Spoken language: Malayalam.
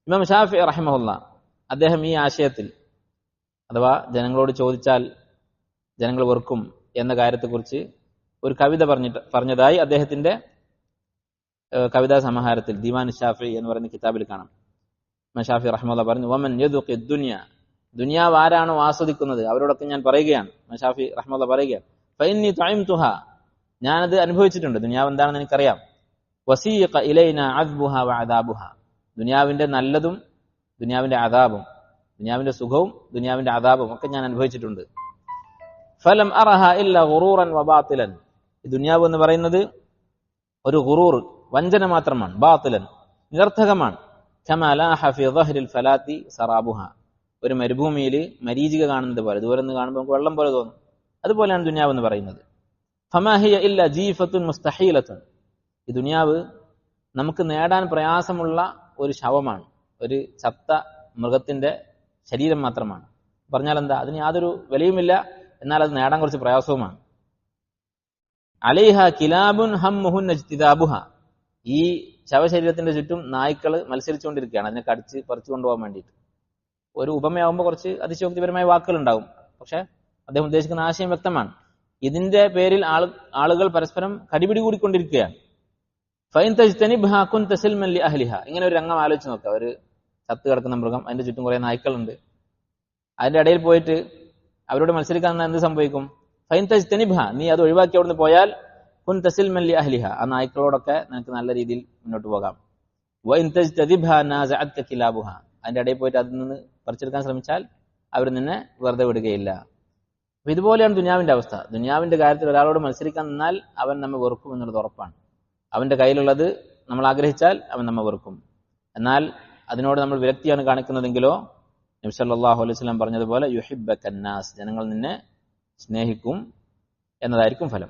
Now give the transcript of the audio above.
ഇമാം ഷാഫിഈ റഹിമഹുല്ലാ അദ്ദേഹം ഈ ആശയത്തിൽ, അഥവാ ജനങ്ങളോട് ചോദിച്ചാൽ ജനങ്ങൾ വെറുക്കും എന്ന കാര്യത്തെക്കുറിച്ച് ഒരു കവിത പറഞ്ഞതായി അദ്ദേഹത്തിന്റെ കവിതാ സമാഹാരത്തിൽ ദിവാൻ ഷാഫിഈ എന്ന് പറയുന്ന കിതാബിൽ കാണാം. ഇമാം ഷാഫിഈ റഹിമഹുല്ലാ പറഞ്ഞു, വമൻ യദുഖി ദുനിയ, ദുനിയാവ് ആരാണോ ആസ്വദിക്കുന്നത് അവരോടൊക്കെ ഞാൻ പറയുകയാണ്. ഇമാം ഷാഫിഈ റഹിമഹുല്ലാ പറയുകയാണ്, ഫഇന്നി തഅംതുഹാ, ഞാനത് അനുഭവിച്ചിട്ടുണ്ട്, ദുനിയാവ് എന്താണെന്ന് എനിക്കറിയാം. വസീഖ ഇലൈന അദ്ബുഹാ വഅദാബുഹാ, ദുനിയാവിന്റെ നല്ലതും ദുനിയാവിന്റെ അദാബും, ദുനിയാവിന്റെ സുഖവും ദുനിയാവിന്റെ അദാബും ഒക്കെ ഞാൻ അനുഭവിച്ചിട്ടുണ്ട്. ഫലം അറഹ ഇല്ല ഗുറൂറൻ വബാത്തിലൻ, ഈ ദുനിയാവ് എന്ന് പറയുന്നത് ഒരു ഗുറൂർ, വഞ്ചന മാത്രമാണ്, ബാത്തിലൻ, നിരർത്ഥകമാണ്. കമാ ലാഹ ഫി ദഹ്രിൽ ഫലാത്തി സറാബുഹ, ഒരു മരുഭൂമിയിൽ മരീചിക കാണുന്നത് പോലെ, ദൂരെ നിന്ന് കാണുമ്പോൾ നമുക്ക് വെള്ളം പോലെ തോന്നും, അതുപോലെയാണ് ദുനിയാവ് എന്ന് പറയുന്നത്. ഫമാ ഹിയ ഇല്ല ജീഫത്തുൻ മുസ്തഹീലത്തുൻ, ഈ ദുനിയാവ് നമുക്ക് നേടാൻ പ്രയാസമുള്ള ഒരു ശവമാണ്, ഒരു ചത്ത മൃഗത്തിന്റെ ശരീരം മാത്രമാണ്. പറഞ്ഞാൽ എന്താ, അതിന് യാതൊരു വിലയുമില്ല, എന്നാൽ അത് നേടാൻ കുറച്ച് പ്രയാസവുമാണ്. അലൈഹ കിലാബുൻ ഹമ്മുഹുൻ ഇജ്തിദാബുഹ, ഈ ശവശരീരത്തിന്റെ ചുറ്റും നായ്ക്കൾ മത്സരിച്ചുകൊണ്ടിരിക്കുകയാണ് അതിനെ കടിച്ച് പറിച്ചു കൊണ്ടുപോകാൻ വേണ്ടിയിട്ട്. ഒരു ഉപമയാകുമ്പോൾ കുറച്ച് അതിശയോക്തിപരമായ വാക്കുകൾ ഉണ്ടാവും, പക്ഷെ അദ്ദേഹം ഉദ്ദേശിക്കുന്ന ആശയം വ്യക്തമാണ്. ഇതിന്റെ പേരിൽ ആളുകൾ പരസ്പരം കടിപിടി കൂടിക്കൊണ്ടിരിക്കുകയാണ്. ഫൈൻ തജ്തനിബ്ഹാ കുൻത സിൽമൻ ലി അഹ്ലിഹ, ഇങ്ങനെ ഒരു രംഗം ആലോചിച്ച് നോക്കുക. ഒരു ചത്ത് കിടക്കുന്ന മൃഗം, അതിന്റെ ചുറ്റും കുറെ നായ്ക്കളുണ്ട്, അതിന്റെ ഇടയിൽ പോയിട്ട് അവരോട് മത്സരിക്കാൻ എന്ത് സംഭവിക്കും? ഫൈൻ തജ്തനിബ്ഹാ, നീ അത് ഒഴിവാക്കി അവിടുന്ന് പോയാൽ കുൻത സിൽമൻ ലി അഹ്ലിഹ, ആ നായ്ക്കളോടൊക്കെ നിനക്ക് നല്ല രീതിയിൽ മുന്നോട്ട് പോകാം. വഇൻ തജ്തദിബ്ഹാ നാസഅത്ക കിലാബുഹ, അതിന്റെ ഇടയിൽ പോയിട്ട് അതിൽ നിന്ന് പറിച്ചെടുക്കാൻ ശ്രമിച്ചാൽ അവർ നിന്നെ വെറുതെ വിടുകയില്ല. അപ്പൊ ഇതുപോലെയാണ് ദുനിയാവിന്റെ അവസ്ഥ. ദുനിയാവിന്റെ കാര്യത്തിൽ ഒരാളോട് മത്സരിക്കാൻ നിന്നാൽ അവൻ നമ്മെ വെറുക്കും എന്നുള്ളത് ഉറപ്പാണ്. അവന്റെ കയ്യിലുള്ളത് നമ്മൾ ആഗ്രഹിച്ചാൽ അവൻ നമ്മെ വെറുക്കും. എന്നാൽ അതിനോട് നമ്മൾ വിരക്തിയാണ് കാണിക്കുന്നതെങ്കിലോ നബി സല്ലല്ലാഹു അലൈഹി വസല്ലം പറഞ്ഞതുപോലെ യുഹിബ്ബക അന്നാസ്, ജനങ്ങൾ നിന്നെ സ്നേഹിക്കും എന്നതായിരിക്കും ഫലം.